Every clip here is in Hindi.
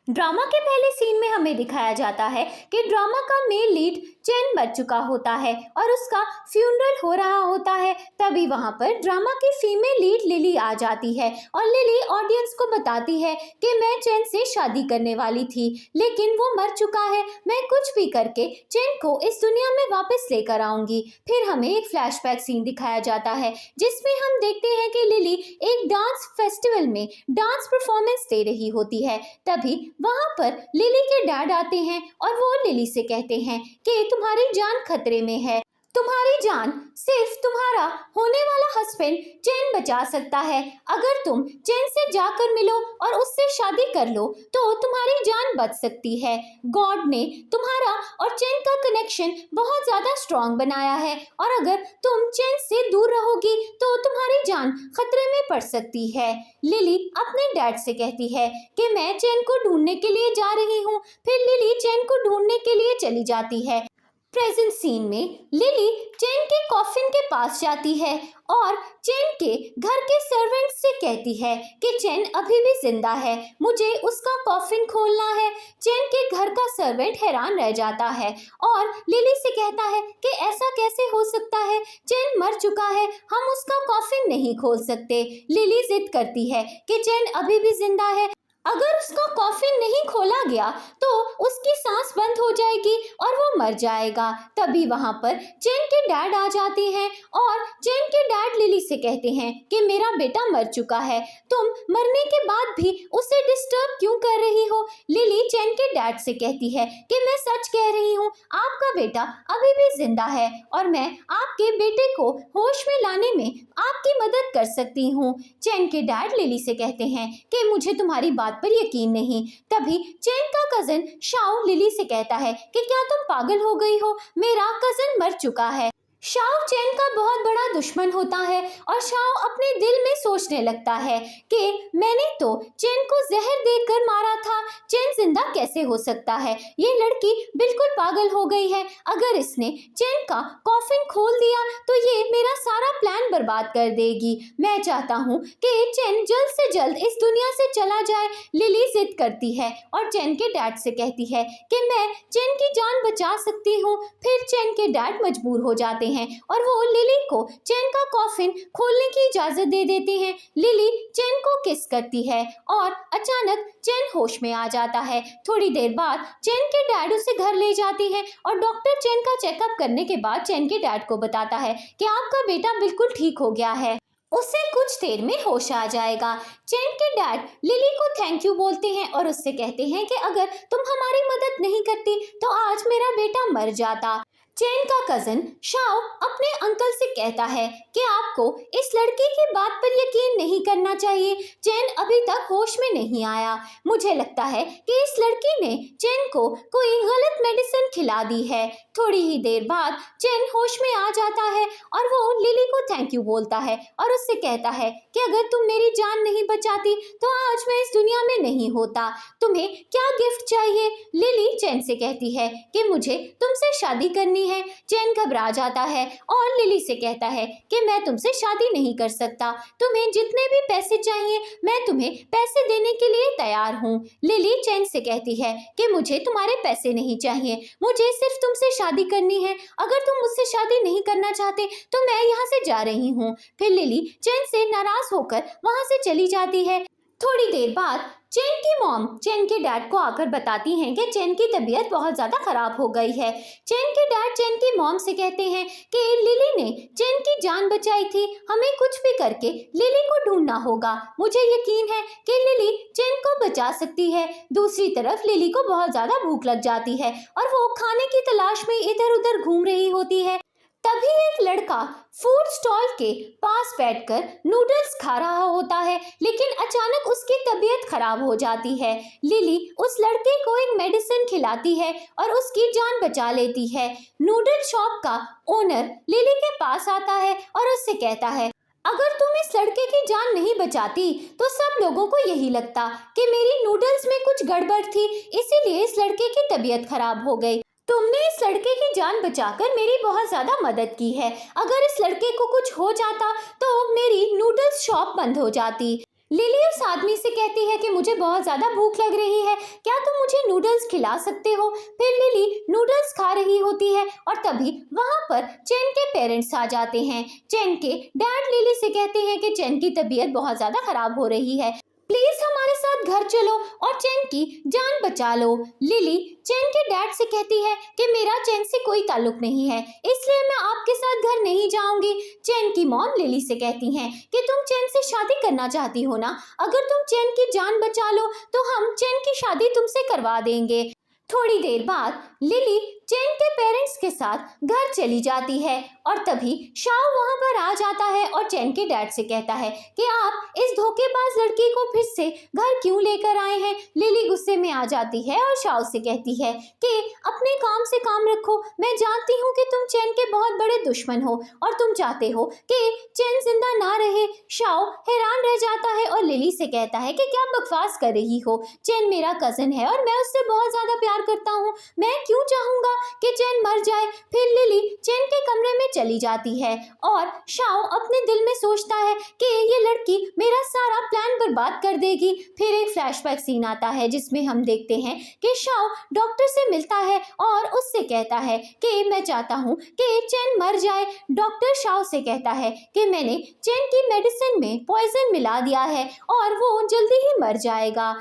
ड्रामा के पहले सीन में हमें दिखाया जाता है कि ड्रामा का मेन लीड चेन मर चुका होता है और उसका फ्यूनरल हो रहा होता है। तभी वहां पर ड्रामा की फीमेल लीड लिली आ जाती है और लिली ऑडियंस को बताती है कि मैं चेन से शादी करने वाली थी, लेकिन वो मर चुका है। मैं कुछ भी करके चेन को इस दुनिया में वापस लेकर आऊंगी। फिर हमें एक फ्लैशबैक सीन दिखाया जाता है जिसमें हम देखते हैं कि लिली एक डांस फेस्टिवल में डांस परफॉर्मेंस दे रही होती है। तभी वहां पर लिली के डैड आते हैं और वो लिली से कहते हैं कि तुम्हारी जान खतरे में है। तुम्हारी जान सिर्फ तुम्हारा होने वाला हस्बैंड चेन बचा सकता है। अगर तुम चेन से जाकर मिलो और उससे शादी कर लो तो तुम्हारी जान बच सकती है। गॉड ने तुम्हारा और चेन का कनेक्शन बहुत ज्यादा स्ट्रांग बनाया है और अगर तुम चेन से दूर रहोगी तो तुम्हारी जान खतरे में पड़ सकती है। लिली अपने डैड से कहती है कि मैं चेन को ढूंढने के लिए जा रही हूँ। फिर लिली चेन को ढूंढने के लिए चली जाती है। प्रेजेंट सीन में लिली चेन के कॉफिन के पास जाती है और चेन के घर के सर्वेंट से कहती है कि चेन अभी भी जिंदा है, मुझे उसका कॉफिन खोलना है। चेन के घर का सर्वेंट हैरान रह जाता है और लिली से कहता है कि ऐसा कैसे हो सकता है, चेन मर चुका है, हम उसका कॉफिन नहीं खोल सकते। लिली जिद करती है कि चेन अभी भी जिंदा है, अगर उसका कॉफिन नहीं खोला गया तो उसकी सांस बंद हो जाएगी और वो मर जाएगा। तभी वहां पर चेन के डैड आ जाते हैं और चेन के डैड लिली से कहते हैं कि मेरा बेटा मर चुका है, तुम मरने के बाद भी उसे डिस्टर्ब क्यों कर रही हो। लिली चेन के डैड से कहती है कि मैं सच कह रही हूँ, आपका बेटा अभी भी जिंदा है और मैं आपके बेटे को होश में लाने में आपकी मदद कर सकती हूँ। चेन के डैड लिली से कहते हैं कि मुझे तुम्हारी बात पर यकीन नहीं। तभी चेन का कजन शाओ लिली से कहता है कि क्या तुम पागल हो गई हो, मेरा कजन मर चुका है। शाओ चेन का बहुत बड़ा दुश्मन होता है और शाओ अपने दिल में सोचने लगता है कि मैंने तो चेन को जहर देकर मारा था, चेन जिंदा कैसे हो सकता है। ये लड़की बिल्कुल पागल हो गई है, अगर इसने चेन का कॉफिन खोल दिया तो ये मेरा सारा प्लान बर्बाद कर देगी। मैं चाहता हूँ कि चेन जल्द से जल्द इस दुनिया से चला जाए। लिली जिद करती है और चेन के डैड से कहती है कि मैं चेन की जान बचा सकती हूँ। फिर चेन के डैड मजबूर हो जाते हैं और वो लिली को चेन का कॉफिन खोलने की इजाजत दे देती हैं। लिली चेन को किस करती है और अचानक चेन होश में आ जाता है। थोड़ी देर बाद चेन के डैड उसे घर ले जाती है और डॉक्टर चेन का चेकअप करने के बाद चेन के डैड को बताता है कि आपका बेटा बिल्कुल ठीक हो गया है, उसे कुछ देर में होश आ जाएगा। चेन के डैड लिली को थैंक यू बोलते हैं और उससे कहते हैं कि अगर तुम हमारी मदद नहीं करती तो आज मेरा बेटा मर जाता। चेन का कजन शाओ अपने अंकल से कहता है कि आपको इस लड़की की बात पर यकीन नहीं करना चाहिए, चेन अभी तक होश में नहीं आया। मुझे लगता है कि इस लड़की ने चेन को कोई गलत मेडिसिन खिला दी है। थोड़ी ही देर बाद चेन होश में आ जाता है और वो लिली को थैंक यू बोलता है और उससे कहता है कि अगर तुम मेरी जान नहीं बचाती तो आज मैं इस दुनिया में नहीं होता। तुम्हें क्या गिफ्ट चाहिए। लिली चेन से कहती है कि मुझे तुमसे शादी करनी है। चेन घबरा जाता है और लिली से कहता है कि मैं तुमसे शादी नहीं कर सकता, तुम्हें जितने भी पैसे चाहिए मैं तुम्हें पैसे देने के लिए तैयार हूँ। लिली चेन से कहती है कि मुझे तुम्हारे पैसे नहीं चाहिए, मुझे सिर्फ तुमसे शादी करनी है, अगर तुम मुझसे शादी नहीं करना चाहते तो मैं यहाँ से जा रही हूँ। फिर लिली चेन से नाराज होकर वहाँ से चली जाती है। थोड़ी देर बाद चेन की मॉम चेन के डैड को आकर बताती हैं कि चेन की तबीयत बहुत ज़्यादा ख़राब हो गई है। चेन के डैड चेन की मॉम से कहते हैं कि लिली ने चेन की जान बचाई थी, हमें कुछ भी करके लिली को ढूंढना होगा। मुझे यकीन है कि लिली चेन को बचा सकती है। दूसरी तरफ लिली को बहुत ज़्यादा भूख लग जाती है और वो खाने की तलाश में इधर उधर घूम रही होती है। तभी एक लड़का फूड स्टॉल के पास बैठकर नूडल्स खा रहा होता है, लेकिन अचानक उसकी तबीयत खराब हो जाती है। लिली उस लड़के को एक मेडिसिन खिलाती है और उसकी जान बचा लेती है। नूडल शॉप का ओनर लिली के पास आता है और उससे कहता है अगर तुम इस लड़के की जान नहीं बचाती तो सब लोगों को यही लगता कि मेरी नूडल्स में कुछ गड़बड़ थी, इसीलिए इस लड़के की तबीयत खराब हो गई। तुमने इस लड़के की जान बचाकर मेरी बहुत ज्यादा मदद की है, अगर इस लड़के को कुछ हो जाता तो मेरी नूडल्स शॉप बंद हो जाती। लिली उस आदमी से कहती है कि मुझे बहुत ज़्यादा भूख लग रही है, क्या तुम मुझे नूडल्स खिला सकते हो। फिर लिली नूडल्स खा रही होती है और तभी वहाँ पर चैन के पेरेंट्स आ जाते हैं। चैन के डैड लिली से कहते हैं कि चैन की तबीयत बहुत ज़्यादा खराब हो रही है, प्लीज हमारे साथ घर चलो और चैन की जान बचा लो। लिली चैन के डैड से कहती है कि मेरा चैन से कोई ताल्लुक नहीं है, इसलिए मैं आपके साथ घर नहीं जाऊंगी। चैन की मॉम लिली से कहती हैं कि तुम चैन से शादी करना चाहती हो ना, अगर तुम चैन की जान बचा लो तो हम चैन की शादी तुमसे करवा देंगे। थोड़ी देर बाद लिली चैन के पेरेंट्स के साथ घर चली जाती है और तभी शाओ वहां पर आ जाता है और चैन के डैड से कहता है कि आप इस धोखेबाज लड़की को फिर से घर क्यों लेकर आए हैं। लिली गुस्से में आ जाती है और शाओ से कहती है कि अपने काम से काम रखो, मैं जानती हूँ कि तुम चैन के बहुत बड़े दुश्मन हो और तुम चाहते हो कि चैन जिंदा ना रहे। शाओ हैरान रह जाता है और लिली से कहता है कि क्या बकवास कर रही हो, चैन मेरा कजन है और मैं उससे बहुत ज्यादा प्यार करता हूँ, मैं क्यों चाहूंगा कि चैन मर जाए। फिर लिली चैन के कमरे में चली जाती है और शाओ अपने दिल में सोचता है कि ये लड़की मेरा सारा प्लान बर्बाद कर देगी। फिर एक फ्लैशबैक सीन आता है जिसमें हम देखते हैं कि शाओ डॉक्टर से मिलता है और उससे कहता है कि मैं चाहता हूँ कि चैन मर जाए। डॉक्टर शाओ से कहता है कि मैंने चैन की मेडिसिन में पॉइजन मिला दिया है और वो जल्दी ही मर जाएगा।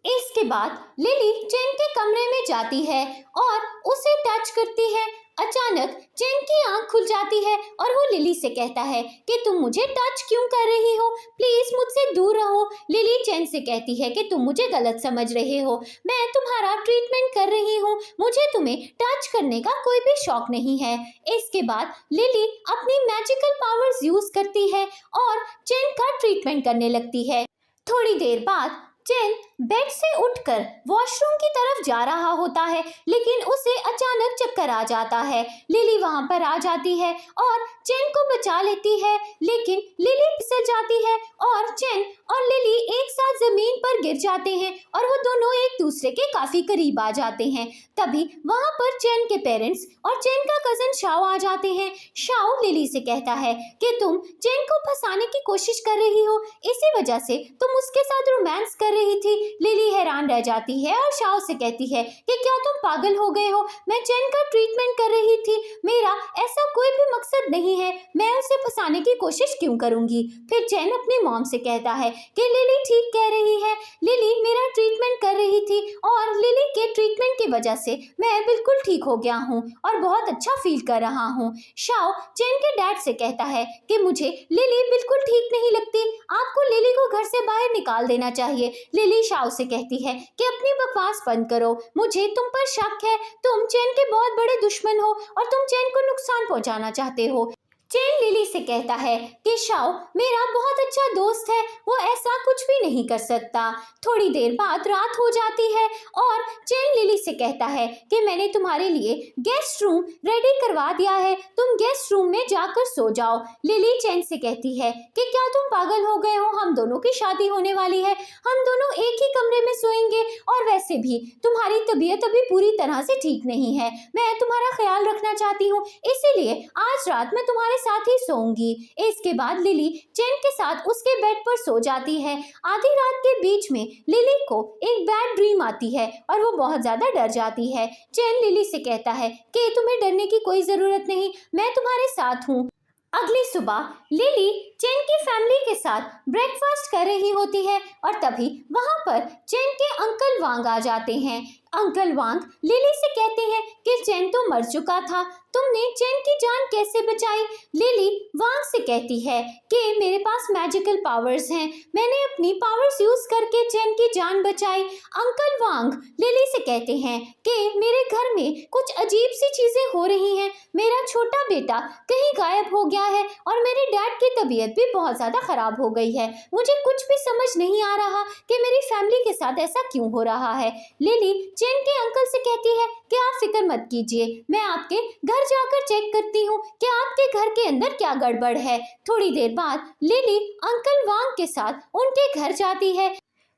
इसके बाद लिली चैन के कमरे में जाती है और उसे टच करती है। अचानक चैन की आंख खुल जाती है और वो लिली से कहता है कि तुम मुझे टच क्यों कर रही हो, प्लीज मुझसे दूर रहो। लिली चैन से कहती है कि तुम मुझे गलत समझ रहे हो, मैं तुम्हारा ट्रीटमेंट कर रही हूँ, मुझे तुम्हें टच करने का कोई भी शौक नहीं है। इसके बाद लिली अपनी मैजिकल पावर्स यूज करती है और चैन का ट्रीटमेंट करने लगती है। थोड़ी देर बाद चैन बेड से उठकर वॉशरूम की तरफ जा रहा होता है, लेकिन उसे अचानक चक्कर आ जाता है। लिली वहां पर आ जाती है और चैन को बचा लेती है, लेकिन लिली फिसल जाती है और चैन और लिली एक साथ जमीन पर गिर जाते हैं और वो दोनों एक दूसरे के काफी करीब आ जाते हैं। तभी वहां पर चैन के पेरेंट्स और चैन का कजन शाओ आ जाते हैं। शाओ लिली से कहता है कि तुम चैन को फंसाने की कोशिश कर रही हो, इसी वजह से तुम उसके साथ रोमांस कर रही थी। लिली हैरान रह जाती है और शाओ से कहती है कि क्या तुम पागल हो गए हो, मैं चैन का ट्रीटमेंट कर रही थी, मेरा ऐसा कोई भी मकसद नहीं है, मैं उसे फंसाने की कोशिश क्यों करूंगी। फिर चैन अपनी मॉम से कहता है कि लिली ठीक कह रही है, लिली मेरा ट्रीटमेंट कर रही थी और लिली के ट्रीटमेंट की वजह से मैं बिल्कुल ठीक हो गया हूँ और बहुत अच्छा फील कर रहा हूँ। शाओ चैन के डैड से कहता है कि मुझे लिली बिल्कुल ठीक नहीं लगती, आपको लिली को घर से बाहर निकाल देना चाहिए। लिली शाओ से कहती है कि अपनी बकवास बंद करो, मुझे तुम पर शक है, तुम चैन के बहुत बड़े दुश्मन हो और तुम चैन को नुकसान पहुंचाना चाहते हो। चैन लिली से कहता है कि शाओ मेरा बहुत अच्छा दोस्त है, वो ऐसा कुछ भी नहीं कर सकता। थोड़ी देर बाद रात हो जाती है और चैन लिली से कहता है कि मैंने तुम्हारे लिए गेस्ट रूम रेडी करवा दिया है, तुम गेस्ट रूम में जाकर सो जाओ। लिली चैन से कहती है कि क्या तुम पागल हो गए हो, हम दोनों की शादी होने वाली है, हम दोनों एक ही कमरे में सोएंगे और वैसे भी तुम्हारी तबीयत अभी पूरी तरह से ठीक नहीं है, मैं तुम्हारा ख्याल रखना चाहती हूँ, इसीलिए आज रात मैं तुम्हारे साथ ही सोऊंगी। इसके बाद लिली चैन के साथ उसके बेड पर सो जाती है। आधी रात के बीच में लिली को एक बैड ड्रीम आती है और वो बहुत ज्यादा डर जाती है। चैन लिली से कहता है कि तुम्हें डरने की कोई जरूरत नहीं, मैं तुम्हारे साथ हूँ। अगली सुबह लिली चैन की फैमिली के साथ ब्रेकफास्ट कर रही होती है और तभी वहां पर चैन के अंकल वांग आ जाते हैं। अंकल वांग लिली से कहते हैं कि चैन तो मर चुका था, तुमने चैन की जान कैसे बचाई। लिली वांग से कहती है कि मेरे पास मैजिकल पावर्स हैं, मैंने अपनी पावर्स यूज करके चैन की जान बचाई। अंकल वांग लिली से कहते हैं कि मेरे घर में कुछ अजीब सी चीजें हो रही हैं, मेरा छोटा बेटा कहीं गायब हो गया है और मेरे डैड की तबीयत भी बहुत ज्यादा खराब हो गई है, मुझे कुछ भी समझ नहीं आ रहा कि मेरी फैमिली के साथ ऐसा क्यों हो रहा है। लिली चैन के अंकल से कहती है कि आप फिक्र मत कीजिए, मैं आपके घर जाकर चेक करती हूँ कि आपके घर के अंदर क्या गड़बड़ है। थोड़ी देर बाद लिली अंकल वांग के साथ उनके घर जाती है।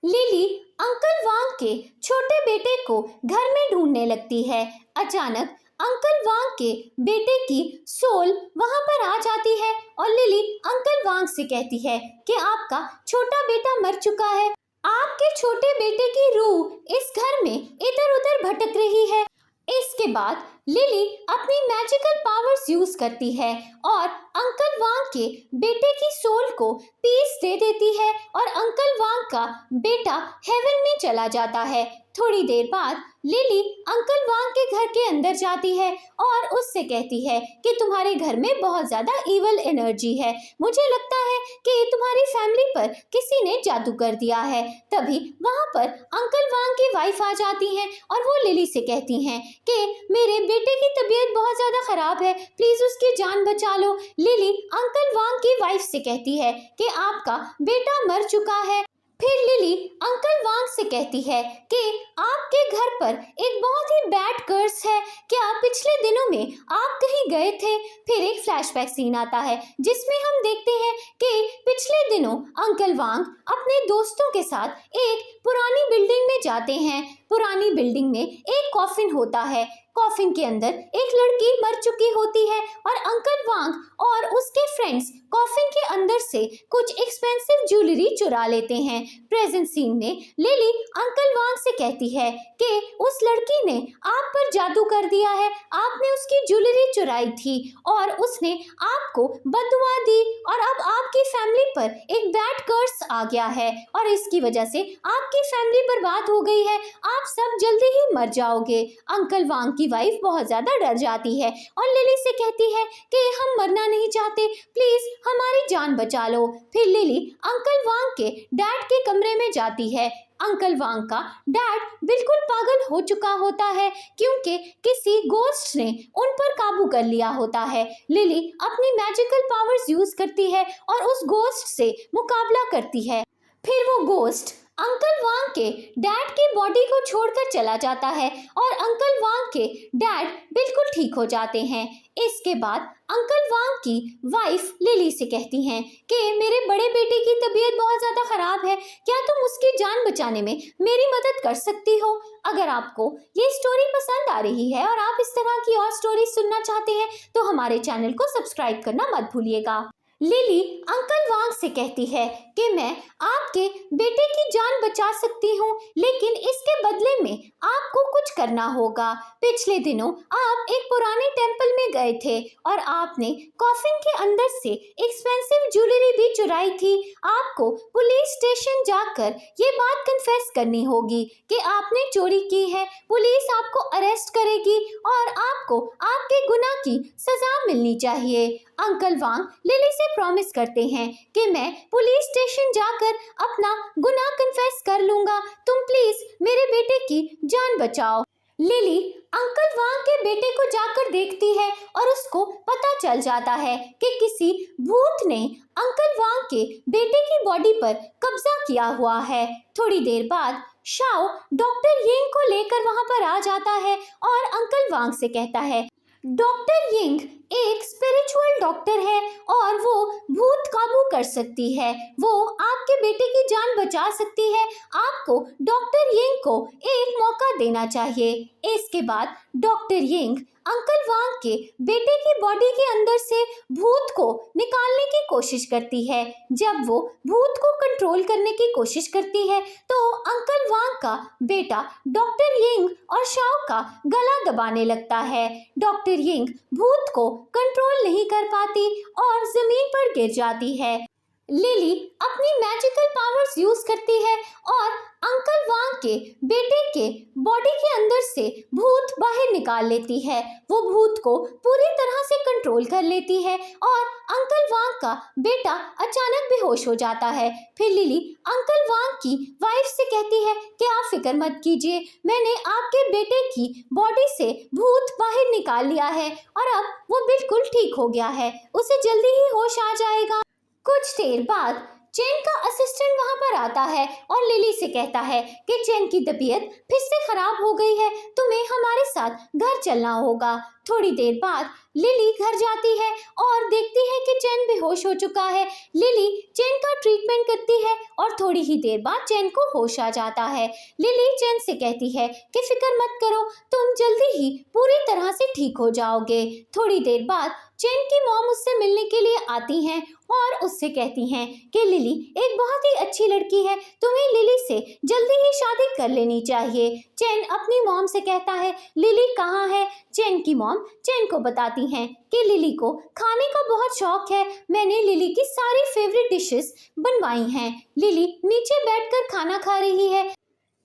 लिली अंकल वांग के छोटे बेटे को घर में ढूंढने लगती है। अचानक अंकल वांग के बेटे की सोल वहां पर आ जाती है और लिली अंकल वांग से कहती है कि आपका छोटा बेटा मर चुका है। आपके छोटे बेटे की रूह इस घर में इधर उधर भटक रही है। इसके बाद लिली अपनी मैजिकल पावर्स यूज करती है और अंकल वांग के बेटे की सोल को पीस दे देती है और अंकल वांग का बेटा हेवन में चला जाता है। थोड़ी देर बाद लिली अंकल वांग के घर के अंदर जाती है और उससे कहती है कि तुम्हारे घर में बहुत ज्यादा इविल एनर्जी है, मुझे लगता है कि तुम्हारी फैमिली पर किसी ने जादू कर दिया है। तभी वहां पर अंकल वांग की वाइफ आ जाती हैं और वो लिली से कहती हैं कि मेरे बेटे की तबीयत बहुत ज्यादा खराब है, प्लीज उसकी जान बचा लो। लिली अंकल वांग की वाइफ से कहती है कि आपका बेटा मर चुका है। फिर लिली अंकल वांग से कहती है कि आपके घर पर एक बहुत ही बैड कर्स है, क्या पिछले दिनों में आप कहीं गए थे। फिर एक फ्लैशबैक सीन आता है जिसमें हम देखते हैं कि पिछले दिनों अंकल वांग अपने दोस्तों के साथ एक पुरानी बिल्डिंग में जाते हैं। पुरानी बिल्डिंग में एक कॉफिन होता है, कॉफिन के अंदर एक लड़की मर चुकी होती है और अंकल वांग और उसके फ्रेंड्स कॉफिन के अंदर से कुछ एक्सपेंसिव ज्वेलरी चुरा लेते हैं। प्रेजेंट सीन में लिली अंकल वांग से कहती है कि उस लड़की ने आप पर जादू कर दिया है, आपने उसकी ज्वेलरी चुराई थी और उसने आपको बददुआ दी और अब आपकी फैमिली पर एक बैड कर्स आ गया है और इसकी वजह से आपकी फैमिली बर्बाद हो गई है, आप सब जल्दी ही मर जाओगे। अंकल वांग की वाइफ बहुत ज्यादा डर जाती है और लिली से कहती है कि हम मरना नहीं चाहते, प्लीज हमारी जान बचा लो। फिर लिली अंकल वांग के डैड के कमरे में जाती है। अंकल वांग का डैड बिल्कुल पागल हो चुका होता है क्योंकि किसी गोस्ट ने उन पर काबू कर लिया होता है। लिली अपनी मैजिकल पावर्स यूज करती है और उस गोस्ट से मुकाबला करती है। फिर वो गोस्ट अंकल वांग के डैड की बॉडी को छोड़कर चला जाता है और अंकल वांग के डैड बिल्कुल ठीक हो जाते हैं। इसके बाद अंकल वांग की वाइफ लिली से कहती हैं कि मेरे बड़े बेटे की तबीयत बहुत ज़्यादा ख़राब है, क्या तुम उसकी जान बचाने में मेरी मदद कर सकती हो। अगर आपको ये स्टोरी पसंद आ रही है और आप इस तरह की और स्टोरी सुनना चाहते हैं तो हमारे चैनल को सब्सक्राइब करना मत भूलिएगा। लिली अंकल वांग से कहती है कि मैं आपके बेटे की जान बचा सकती हूँ, लेकिन इसके बदले में आपको कुछ करना होगा। पिछले दिनों आप एक पुराने टेंपल में गए थे और आपने कॉफिन के अंदर से एक्सपेंसिव ज्वेलरी भी चुराई थी। आपको पुलिस स्टेशन जाकर ये बात कन्फेस करनी होगी कि आपने चोरी की है। पुलिस आपको अरेस्ट करेगी और आपको आपके गुनाह की सजा मिलनी चाहिए। अंकल वांग लिली से प्रॉमिस करते हैं कि मैं पुलिस स्टेशन जाकर अपना गुनाह कन्फेस कर लूंगा, तुम प्लीज मेरे बेटे की जान बचाओ। लिली अंकल वांग के बेटे को जाकर देखती है और उसको पता चल जाता है कि किसी भूत ने अंकल वांग के बेटे की बॉडी पर कब्जा किया हुआ है। थोड़ी देर बाद शाओ डॉक्टर यिंग को लेकर वहां पर आ जाता है और अंकल वांग से कहता है डॉक्टर यिंग एक स्पिरिचुअल डॉक्टर है और वो भूत काबू कर सकती है, वो आपके बेटे की जान बचा सकती है। आपको डॉक्टर यिंग को एक मौका देना चाहिए। इसके बाद डॉक्टर यिंग अंकल वांग के बेटे की बॉडी के अंदर से भूत को निकालने की कोशिश करती है। जब वो भूत को कंट्रोल करने की कोशिश करती है तो अंकल वांग का बेटा डॉक्टर यिंग और शाओ का गला दबाने लगता है। डॉक्टर यिंग भूत को कंट्रोल नहीं कर पाती और जमीन पर गिर जाती है। लिली अपनी मैजिकल पावर्स यूज करती है और अंकल वांग के बेटे के बॉडी के अंदर से भूत बाहर निकाल लेती है। वो भूत को पूरी तरह से कंट्रोल कर लेती है और अंकल वांग का बेटा अचानक बेहोश हो जाता है। फिर लिली अंकल वांग की वाइफ से कहती है कि आप फिक्र मत कीजिए, मैंने आपके बेटे की बॉडी से भूत बाहर निकाल लिया है और अब वो बिल्कुल ठीक हो गया है, उसे जल्दी ही होश आ जाएगा। कुछ देर बाद चेन का असिस्टेंट वहां पर आता है और लिली से कहता है कि चेन की तबीयत फिर से खराब हो गई है, तुम्हें हमारे साथ घर चलना होगा। थोड़ी देर बाद लिली घर जाती है और देखती है कि चैन बेहोश हो चुका है। लिली चैन का ट्रीटमेंट करती है और थोड़ी ही देर बाद चैन को होश आ जाता है। लिली चैन से कहती है कि फिक्र मत करो, तुम जल्दी ही पूरी तरह से ठीक हो जाओगे। थोड़ी देर बाद चैन की मॉम उससे मिलने के लिए आती हैं और उससे कहती हैं कि लिली एक बहुत ही अच्छी लड़की है, तुम्हें लिली से जल्दी ही शादी कर लेनी चाहिए। चैन अपनी मॉम से कहता है लिली कहाँ है। चैन की मॉम चैन को बताती हैं कि लिली को खाने का बहुत शौक है, मैंने लिली की सारी फेवरेट डिशेस बनवाई हैं। लिली नीचे बैठकर खाना खा रही है।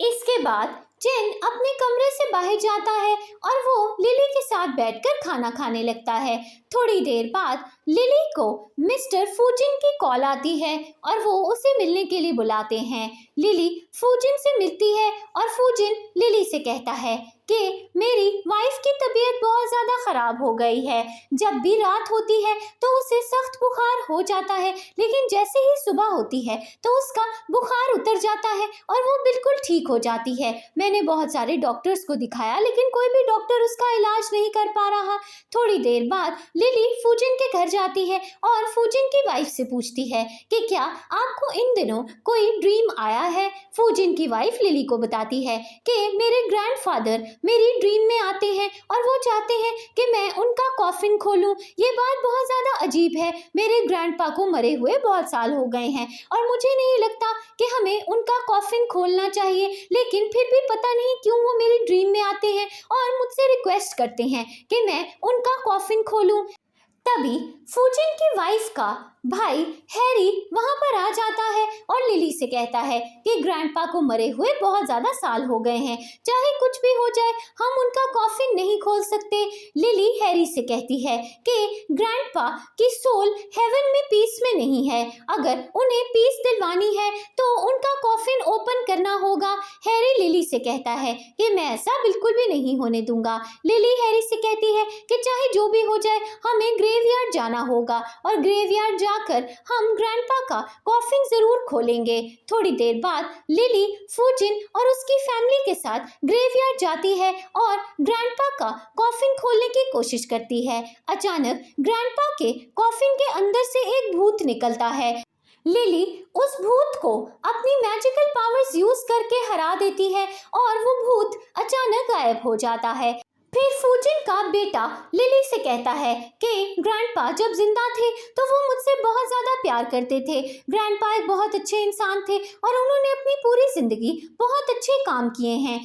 इसके बाद चैन अपने कमरे से बाहर जाता है और वो लिली के साथ बैठकर खाना खाने लगता है। थोड़ी देर बाद लिली को मिस्टर फूजिन की कॉल आती है और वो उसे मिलने के लिए बुलाते हैं। लिली फूजिन से मिलती है और फूजिन लिली से कहता है कि मेरी वाइफ की तबीयत बहुत ज़्यादा ख़राब हो गई है। जब भी रात होती है तो उसे सख्त बुखार हो जाता है, लेकिन जैसे ही सुबह होती है तो उसका बुखार उतर जाता है और वो बिल्कुल ठीक हो जाती है। मैंने बहुत सारे डॉक्टर्स को दिखाया लेकिन कोई भी डॉक्टर उसका इलाज नहीं कर पा रहा। थोड़ी देर बाद लिली फूजिन के घर जाती है और फूजिन की वाइफ से पूछती है कि क्या आपको इन दिनों कोई ड्रीम आया है। फूजिन की वाइफ लिली को बताती है कि मेरे ग्रैंडफादर मेरी ड्रीम में आते हैं और वो चाहते हैं कि मैं उनका कॉफिन खोलूं। ये बात बहुत ज़्यादा अजीब है, मेरे ग्रैंडपा को मरे हुए बहुत साल हो गए हैं और मुझे नहीं लगता कि हमें उनका कॉफिन खोलना चाहिए, लेकिन फिर भी पता नहीं क्यों वो मेरी ड्रीम में आते हैं और मुझसे रिक्वेस्ट करते हैं कि मैं उनका कॉफिन खोलूं। तभी फूजिन की वाइफ का भाई हैरी वहां पर आ जाता है और लिली से कहता है कि ग्रैंडपा को मरे हुए बहुत ज़्यादा साल हो गए हैं, चाहे कुछ भी हो जाए हम उनका कॉफिन नहीं खोल सकते। लिली हैरी से कहती है कि ग्रैंडपा की सोल हेवन में पीस में नहीं है, अगर उन्हें पीस दिलवानी है तो उनका कॉफिन ओपन करना होगा। हैरी लिली से कहता है कि मैं ऐसा बिल्कुल भी नहीं होने दूंगा। लिली हैरी से कहती है कि चाहे जो भी हो जाए हमें ग्रेवयार्ड जाना होगा और ग्रेवयार्ड जाकर हम ग्रैंडपा का कॉफिन जरूर खोलेंगे। थोड़ी देर बाद लिली फूजिन और उसकी फैमिली के साथ ग्रेवयार्ड जाती है और ग्रैंडपा का कॉफिन खोलने की कोशिश करती है। अचानक ग्रैंडपा के कॉफिन के अंदर से एक भूत निकलता है। लिली उस भूत को अपनी मैजिकल पावर्स यूज करके हरा देती है और वो भूत अचानक गायब हो जाता है। फिर फूजिन का बेटा लिली से कहता है कि ग्रैंडपा जब जिंदा थे तो वो मुझसे बहुत ज़्यादा प्यार करते थे। ग्रैंडपा एक बहुत अच्छे इंसान थे और उन्होंने अपनी पूरी जिंदगी बहुत अच्छे काम किए हैं।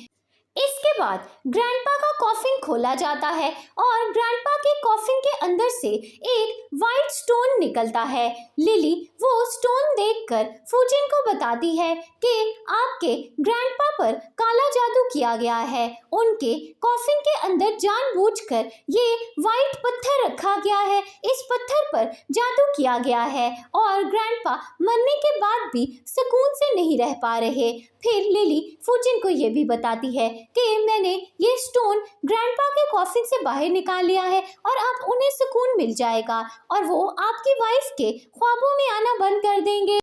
इसके बाद ग्रैंडपा का कॉफिन खोला जाता है और ग्रैंडपा के कॉफिन के अंदर से एक वाइट स्टोन निकलता है। लिली वो स्टोन देखकर फूजिन को बताती है कि आपके ग्रैंडपा पर काला जादू किया गया है, उनके कॉफिन के अंदर जानबूझकर ये वाइट पत्थर रखा गया है, इस पत्थर पर जादू किया गया है और ग्रैंडपा मरने के बाद भी सुकून से नहीं रह पा रहे। फिर लिली फूजिन को ये भी बताती है कि मैंने ये स्टोन ग्रैंडपा के कॉफिन से बाहर निकाल लिया है और अब उन्हें सुकून मिल जाएगा और वो आपकी वाइफ के ख्वाबों में आना बंद कर देंगे।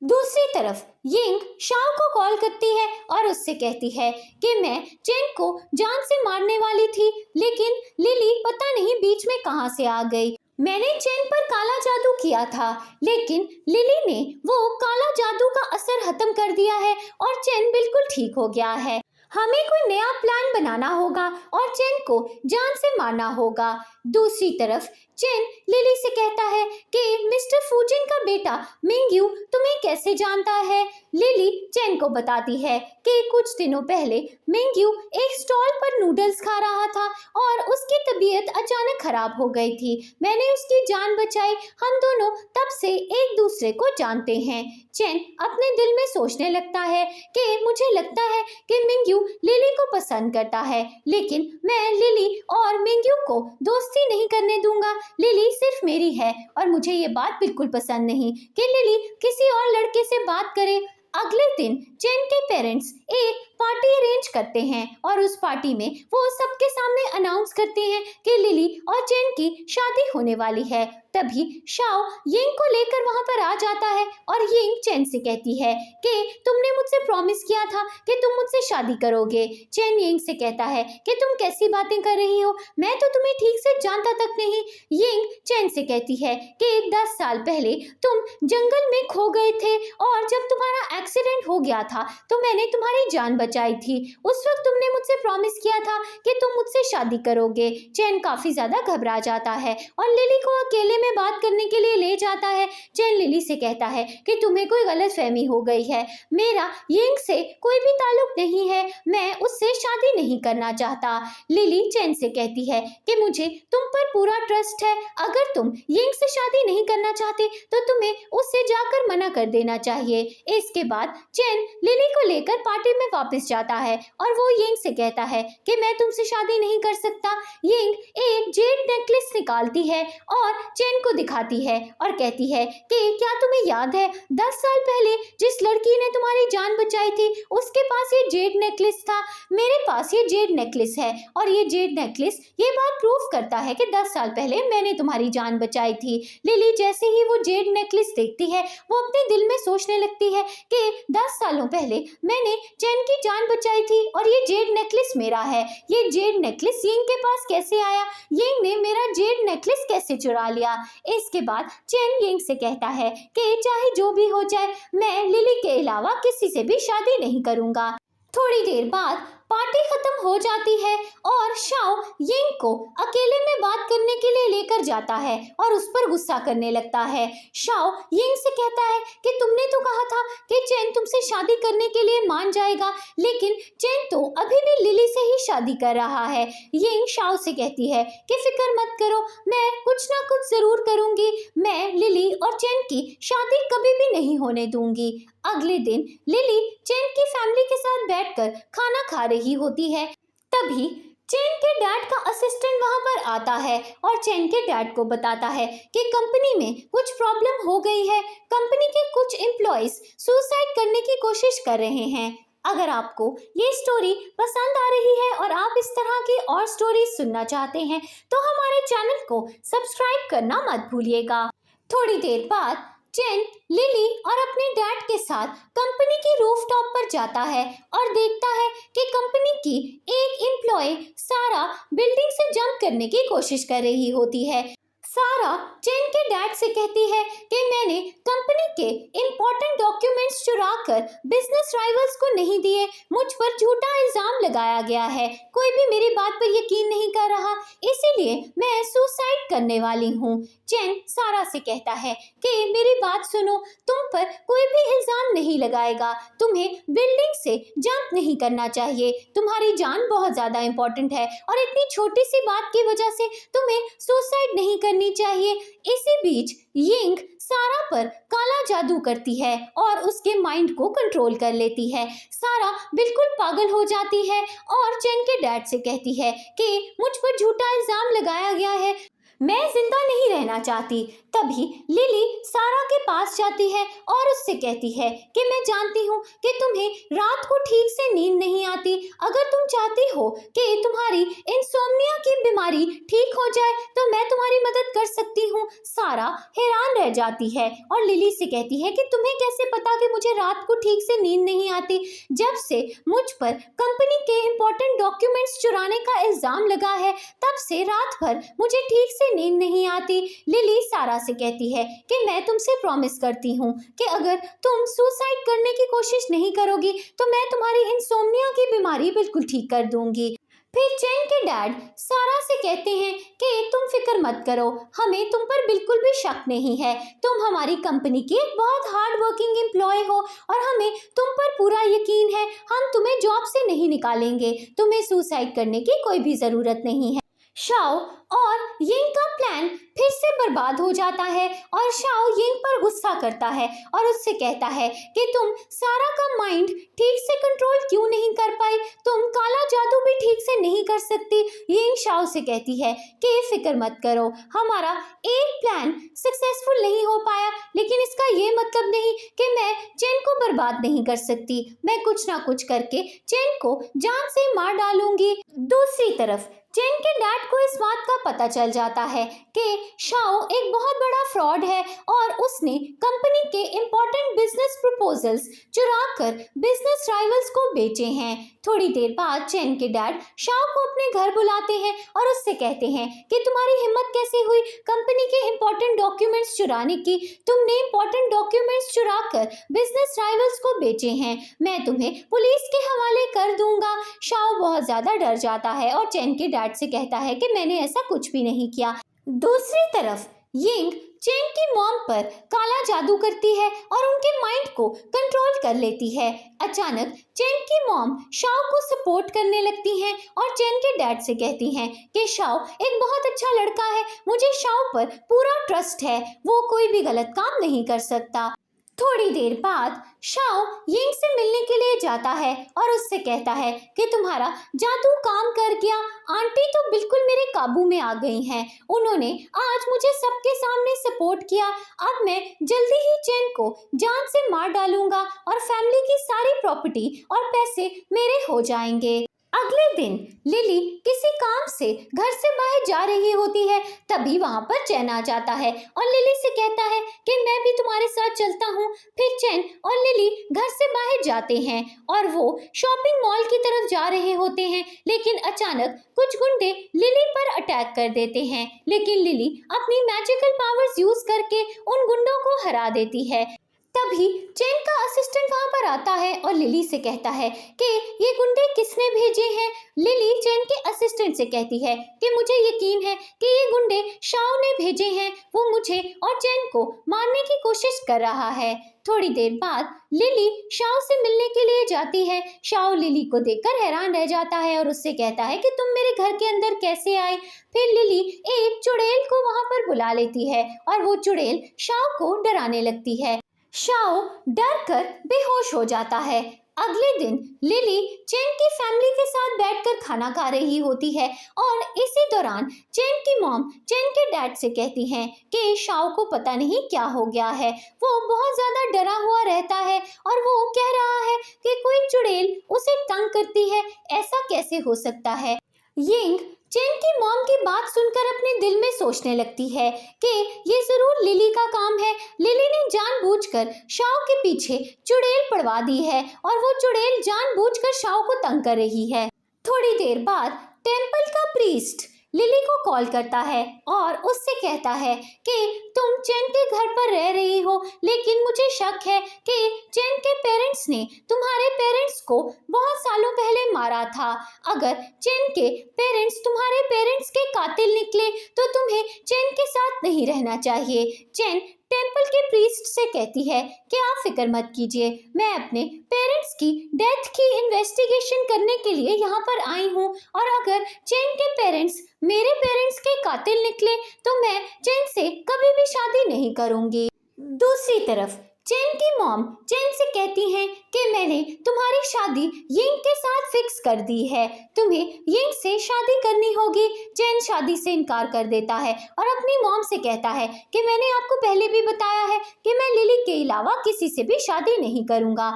दूसरी तरफ यिंग शाओ को कॉल करती है और उससे कहती है कि मैं चेन को जान से मारने वाली थी, लेकिन लिली पता नहीं बीच में कहां से आ गई। मैंने चेन पर काला जादू किया था, लेकिन लिली ने वो काला जादू का असर खत्म कर दिया है और चेन बिल्कुल ठीक हो गया है। हमें कोई नया प्लान बनाना होगा और चेन को जान से मारना होगा। दूसरी तरफ चेन लिली से कहता है कि मिस्टर फूजिन का बेटा मिंगयू तुम्हें कैसे जानता है। लिली चेन को बताती है कि कुछ दिनों पहले मिंगयू एक स्टॉल पर नूडल्स खा रहा था और उसकी तबीयत अचानक खराब हो गई थी, मैंने उसकी जान बचाई, हम दोनों तब से एक दूसरे को जानते हैं। चेन अपने दिल में सोचने लगता है कि मुझे लगता है कि मिंगयू लिली को पसंद करता है, लेकिन मैं लिली और मिंगयू को दोस्ती नहीं करने दूंगा। लिली सिर्फ मेरी है और मुझे ये बात बिल्कुल पसंद नहीं कि लिली किसी और लड़के से बात करे। अगले दिन चेन के पेरेंट्स एक पार्टी अरेंज करते हैं और उस पार्टी में वो सबके सामने अनाउंस करते हैं कि लिली और चेन की शादी होने वाली है। तभी शाओ यिंग को लेकर वहां पर आ जाता है और यिंग चेन से कहती है कि तुमने मुझसे प्रॉमिस किया था कि तुम मुझसे शादी करोगे। चेन यिंग से कहता है कि तुम कैसी बातें कर रही हो, मैं तो तुम्हें ठीक से जानता तक नहीं। यिंग चेन से कहती है कि 10 साल पहले तुम जंगल में खो गए थे और जब तुम्हारा एक्सीडेंट हो गया था तो मैंने तुम्हारी जान बचाई थी। उस वक्त तुमने मुझसे प्रॉमिस किया था कि तुम मुझसे शादी करोगे। चेन काफी ज्यादा घबरा जाता है और लिली को अकेले में बात करने के लिए ले जाता है। चेन लिली से कहता है कि तुम्हें कोई गलतफहमी हो गई है, मेरा यिंग से कोई भी ताल्लुक नहीं है, मैं उससे शादी नहीं करना चाहता। लिली चेन से कहती है कि मुझे तुम पर पूरा ट्रस्ट है, अगर तुम यिंग से शादी नहीं करना चाहते तो तुम्हें उससे जाकर मना कर देना चाहिए। इसके बाद चेन लिली को लेकर पार्टी में वापस जाता है और वो यिंग से कहता है कि मैं तुमसे शादी नहीं कर सकता। यिंग एक जेड नेकलेस निकालती है और चेन को दिखाती है और कहती है कि क्या तुम्हें याद है 10 साल पहले जिस लड़की ने तुम्हारी जान बचाई थी उसके पास ये जेड नेकलेस था, मेरे पास ये जेड नेकलेस है और ये जेड नेकलेस ये बात प्रूफ करता है कि 10 साल पहले मैंने तुम्हारी जान बचाई थी। लिली जैसे ही वो जेड नेकलेस देखती है वो अपने दिल में सोचने लगती है कि 10 सालों पहले मैंने चेन की जान बचाई थी और ये जेड नेकलेस मेरा है। ये जेड नेकलेस यिंग के पास कैसे आया, यिंग ने मेरा जेड नेकलेस कैसे चुरा लिया। इसके बाद चेन यिंग से कहता है कि चाहे जो भी हो जाए मैं लिली के अलावा किसी से भी शादी नहीं करूंगा। थोड़ी देर बाद पार्टी खत्म हो जाती है और शाओ यिंग को अकेले में बात करने के लिए लेकर जाता है और उस पर गुस्सा करने लगता है। शाओ यिंग से कहता है कि तुमने तो कहा था कि चेन तुमसे शादी करने के लिए मान जाएगा, लेकिन चेन तो अभी भी लिली से ही शादी कर रहा है। यिंग शाओ से कहती है कि फिक्र मत करो, मैं कुछ ना कुछ जरूर करूंगी, मैं लिली और चेन की शादी कभी भी नहीं होने दूंगी। अगले दिन लिली चेन की फैमिली के साथ बैठकर खाना खा रही होती है। तभी चेन के डैड का असिस्टेंट वहां पर आता है और चेन के डैड को बताता है कि कंपनी में कुछ प्रॉब्लम हो गई है, कंपनी के कुछ एम्प्लॉयज सुसाइड करने की कोशिश कर रहे हैं। अगर आपको ये स्टोरी पसंद आ रही है और आप इस तरह की और स्टोरीज सुनना चाहते हैं तो हमारे चैनल को सब्सक्राइब करना मत भूलिएगा। थोड़ी देर बाद चेन लिली और अपने डैड के साथ कंपनी की रूफटॉप पर जाता है और देखता है कि कंपनी की एक एम्प्लॉय सारा बिल्डिंग से जंप करने की कोशिश कर रही होती है। सारा चेन के डैड से कहती है कि मैंने कंपनी के इंपॉर्टेंट डॉक्यूमेंट्स चुरा कर बिजनेस राइवल्स को नहीं दिए, मुझ पर झूठा इल्जाम लगाया गया है, कोई भी मेरी बात पर यकीन नहीं कर रहा, इसीलिए मैं सुसाइड करने वाली हूँ। चेन सारा से कहता है कि मेरी बात सुनो, तुम पर कोई भी इल्जाम नहीं लगाएगा, तुम्हें बिल्डिंग से जंप नहीं करना चाहिए, तुम्हारी जान बहुत ज्यादा इंपॉर्टेंट है और इतनी छोटी सी बात की वजह से तुम्हें सुसाइड नहीं करनी चाहिए। इसी बीच यिंग सारा पर काला जादू करती है और उसके माइंड को कंट्रोल कर लेती है। सारा बिल्कुल पागल हो जाती है और चेन के डैड से कहती है कि मुझ पर झूठा इल्जाम लगाया गया है, मैं जिंदा नहीं रहना चाहती। तभी लिली सारा के पास जाती है और उससे कहती है कि मैं जानती हूँ कि तुम्हें रात को ठीक से नींद नहीं आती, अगर तुम चाहती हो कि तुम्हारी इंसोम्निया की बीमारी ठीक हो जाए तो मैं तुम्हारी मदद कर सकती हूँ। सारा हैरान रह जाती है और लिली से कहती है कि तुम्हें कैसे पता कि मुझे रात को ठीक से नींद नहीं आती, जब से मुझ पर कंपनी के इंपॉर्टेंट डॉक्यूमेंट्स चुराने का इल्जाम लगा है तब से रात भर मुझे ठीक से नींद नहीं आती। लिली सारा से कहती है कि मैं तुमसे प्रॉमिस करती हूँ कि अगर तुम सुसाइड करने की कोशिश नहीं करोगी तो मैं तुम्हारी इंसोम्निया की बीमारी बिल्कुल ठीक कर दूंगी। फिर चेन के डैड सारा से कहते हैं कि तुम फिक्र मत करो, हमें तुम पर बिल्कुल भी शक नहीं है, तुम हमारी कंपनी की एक बहुत हार्ड वर्किंग एम्प्लॉय हो और हमें तुम पर पूरा यकीन है, हम तुम्हें जॉब से नहीं निकालेंगे, तुम्हें सुसाइड करने की कोई भी जरूरत नहीं है। शाओ और यिंग का प्लान फिर से बर्बाद हो जाता है और शाओ यिंग पर गुस्सा करता है और उससे कहता है कि तुम सारा का माइंड ठीक से कंट्रोल क्यों नहीं कर पाई, तुम काला जादू भी ठीक से नहीं कर सकती। यिंग शाओ से कहती है कि फिक्र मत करो, हमारा एक प्लान सक्सेसफुल नहीं हो पाया, लेकिन इसका ये मतलब नहीं कि मैं चेन को बर्बाद नहीं कर सकती। मैं कुछ ना कुछ करके चेन को जान से मार डालूंगी। दूसरी तरफ चेन के डैड को इस बात का पता चल जाता है कि शाओ एक बहुत बड़ा फ्रॉड है और उसने कंपनी के इम्पोर्टेंट बिजनेस प्रपोजल्स चुराकर बिजनेस राइवल्स को बेचे हैं। थोड़ी देर बाद चेन के डैड शाओ को अपने घर बुलाते हैं और उससे कहते हैं कि तुम्हारी हिम्मत कैसे हुई कंपनी के इम्पोर्टेंट डॉक्यूमेंट्स चुराने की, तुमने इम्पोर्टेंट डॉक्यूमेंट्स चुराकर बिजनेस राइवल्स को बेचे हैं, मैं तुम्हें पुलिस के हवाले कर दूंगा। शाओ बहुत ज्यादा डर जाता है और चेन के डैड से कहता है कि मैंने ऐसा कुछ भी नहीं किया। दूसरी तरफ यिंग चेन की मॉम पर काला जादू करती है और उनके माइंड को कंट्रोल कर लेती है। अचानक चेन की मॉम शाओ को सपोर्ट करने लगती हैं और चेन के डैड से कहती हैं कि शाओ एक बहुत अच्छा लड़का है, मुझे शाओ पर पूरा ट्रस्ट है, वो कोई भी गलत काम नहीं कर सकता। थोड़ी देर बाद शाओ यिंग से मिलने के लिए जाता है और उससे कहता है कि तुम्हारा जादू काम कर गया, आंटी तो बिल्कुल मेरे काबू में आ गई हैं, उन्होंने आज मुझे सबके सामने सपोर्ट किया, अब मैं जल्दी ही चेन को जान से मार डालूंगा और फैमिली की सारी प्रॉपर्टी और पैसे मेरे हो जाएंगे। अगले दिन लिली किसी काम से घर से बाहर जा रही होती है, तभी वहां पर चैन आ जाता है और लिली से कहता है कि मैं भी तुम्हारे साथ चलता हूँ। फिर चैन और लिली घर से बाहर जाते हैं और वो शॉपिंग मॉल की तरफ जा रहे होते हैं, लेकिन अचानक कुछ गुंडे लिली पर अटैक कर देते हैं, लेकिन लिली अपनी मैजिकल पावर्स यूज करके उन गुंडों को हरा देती है। तभी चेन का असिस्टेंट वहां पर आता है और लिली से कहता है कि ये गुंडे किसने भेजे हैं। लिली चेन के असिस्टेंट से कहती है कि मुझे यकीन है कि ये गुंडे शाओ ने भेजे हैं, वो मुझे और चेन को मारने की कोशिश कर रहा है। थोड़ी देर बाद लिली शाओ से मिलने के लिए जाती है। शाओ लिली को देखकर हैरान रह जाता है और उससे कहता है कि तुम मेरे घर के अंदर कैसे आए। फिर लिली एक चुड़ैल को वहां पर बुला लेती है और वो चुड़ैल शाओ को डराने लगती है। शाओ डर कर बेहोश हो जाता है। अगले दिन लिली चेन की फैमिली के साथ बैठकर खाना खा रही होती है और इसी दौरान चेन की मॉम चेन के डैड से कहती हैं कि शाओ को पता नहीं क्या हो गया है, वो बहुत ज्यादा डरा हुआ रहता है और वो कह रहा है कि कोई चुड़ैल उसे तंग करती है, ऐसा कैसे हो सकता है। यिंग चेन की मॉम की बात सुनकर अपने दिल में सोचने लगती है कि ये जरूर लिली का काम है, लिली ने जानबूझकर शाओ के पीछे चुड़ैल पड़वा दी है और वो चुड़ैल जानबूझकर शाओ को तंग कर रही है। थोड़ी देर बाद टेम्पल का प्रीस्ट लिली को कॉल करता है और उससे कहता है कि तुम चेन के घर पर रह रही हो, लेकिन मुझे शक है कि चेन के पेरेंट्स ने तुम्हारे पेरेंट्स को बहुत सालों पहले मारा था। अगर चेन के पेरेंट्स तुम्हारे पेरेंट्स के कातिल निकले तो तुम्हें चेन के साथ नहीं रहना चाहिए। चेन टेम्पल के प्रीस्ट से कहती है कि आप फिक्र मत कीजिए, मैं अपने पेरेंट्स की डेथ की इन्वेस्टिगेशन करने के लिए यहाँ पर आई हूँ और अगर चेन के पेरेंट्स मेरे पेरेंट्स के कातिल निकले तो मैं चेन से कभी भी शादी नहीं करूँगी। दूसरी तरफ चेन की मॉम चेन से कहती हैं कि मैंने तुम्हारी शादी यिंग के साथ फिक्स कर दी है, तुम्हें यिंग से शादी करनी होगी। चेन शादी से इनकार कर देता है और अपनी मॉम से कहता है कि मैंने आपको पहले भी बताया है कि मैं लिली के अलावा किसी से भी शादी नहीं करूँगा।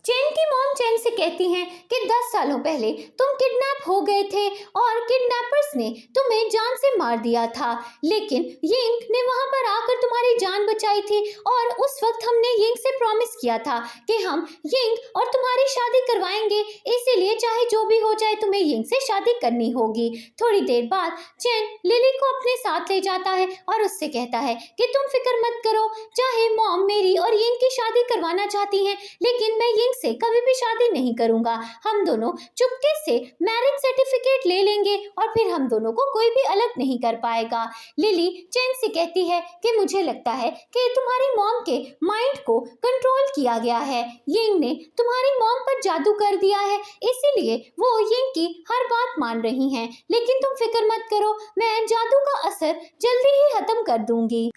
चेन की मॉम चेन से कहती हैं कि 10 सालों पहले तुम किडनैप हो गए थे और किडनैपर्स ने तुम्हें जान से मार दिया था, लेकिन यिंग ने वहां पर आकर तुम्हारी जान बचाई थी और उस वक्त हमने यिंग से प्रॉमिस किया था कि हम यिंग और तुम्हारी शादी करवाएंगे, इसीलिए चाहे जो भी हो जाए तुम्हें यिंग से शादी करनी होगी। थोड़ी देर बाद चेन लिली को अपने साथ ले जाता है और उससे कहता है कि तुम फिक्र मत करो, चाहे मॉम मेरी और यिंग की शादी करवाना चाहती हैं, लेकिन मैं यिंग यिंग से कभी भी शादी नहीं करूंगा। हम दोनों चुपके से मैरिज सर्टिफिकेट ले लेंगे और फिर हम दोनों को कोई भी अलग नहीं कर पाएगा। लिली चेन से कहती है कि मुझे लगता है कि तुम्हारी मॉम के माइंड को कंट्रोल किया गया है। यिंग ने तुम्हारी मॉम पर जादू कर दिया है, इसीलिए वो यिंग की हर बात मान रही हैं। लेकिन तुम फिक्र मत करो, मैं जादू का असर जल्दी ही खत्म कर दूंगी।